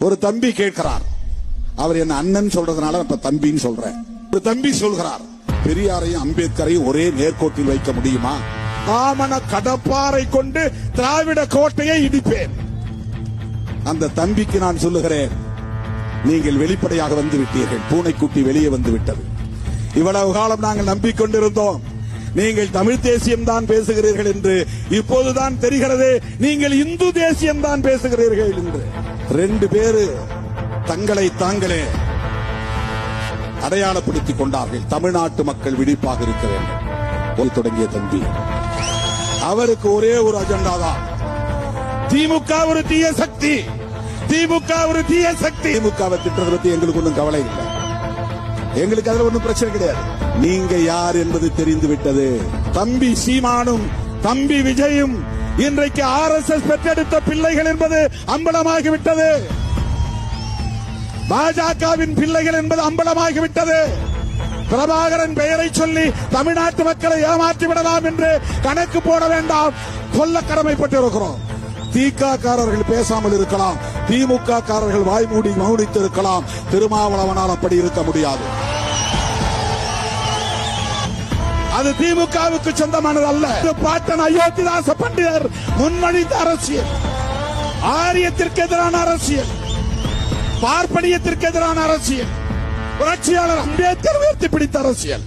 ஒரு தம்பி கேட்கிறார், அவர் என்ன அண்ணன் சொல்றதுனால இப்ப தம்பின்னு சொல்றேன். ஒரு தம்பி சொல்கிறார், பெரியாரையும் அம்பேத்கரையும் ஒரே நேர்கோட்டில் வைக்க முடியுமா? ஆமன கடப்பாரை கொண்டு திராவிட கோட்டையை இடிப்பேன். அந்த தம்பிக்கு நான் சொல்லுகிறேன், நீங்கள் வெளிப்படையாக வந்து விட்டீர்கள். பூனைக்குட்டி வெளியே வந்து விட்டது. இவ்வளவு காலம் நாங்கள் நம்பிக்கொண்டிருந்தோம் நீங்கள் தமிழ் தேசியம் தான் பேசுகிறீர்கள் என்று. இப்போதுதான் தெரிகிறது நீங்கள் இந்து தேசியம் தான் பேசுகிறீர்கள் என்று. ரெண்டு பேரு தங்களை தாங்களே அடையாளப்படுத்திக் கொண்டார்கள். தமிழ்நாட்டு மக்கள் விழிப்பாக இருக்க வேண்டும் தொடங்கிய தம்பி, அவருக்கு ஒரே ஒரு அஜெண்டா தான், திமுக ஒரு தீய சக்தி, திமுக ஒரு தீய சக்தி. திமுகவை திட்டத்தை பத்தி எங்களுக்கு ஒன்றும் கவலை இல்லை, எங்களுக்கு அதுல ஒன்றும் பிரச்சனை கிடையாது. நீங்க யார் என்பது தெரிந்து விட்டது. தம்பி சீமானும் தம்பி விஜயும் இன்றைக்கு RSS பெற்றெடுத்த பிள்ளைகள் என்பது அம்பலமாகிவிட்டது. பாஜகவின் பிள்ளைகள் என்பது அம்பலமாகிவிட்டது. பிரபாகரன் பெயரை சொல்லி தமிழ்நாட்டு மக்களை ஏமாற்றி விடலாம் என்று கணக்கு போட வேண்டாம். சொல்ல கடமைப்பட்டிருக்கிறோம். திகாரர்கள் பேசாமல் இருக்கலாம், திமுக காரர்கள் வாய்மூடி மௌனித்து இருக்கலாம். திருமாவளவனால் அப்படி இருக்க முடியாது. அது திமுகவுக்கு சொந்தமானது அல்ல. பாட்டன் அயோத்திதாச பண்டிதர் முன்மொழிந்த அரசியல், ஆரியத்திற்கு எதிரான அரசியல், பார்ப்பனியத்திற்கு எதிரான அரசியல், புரட்சியாளர் அம்பேத்கர் உயர்த்தி பிடித்த அரசியல்.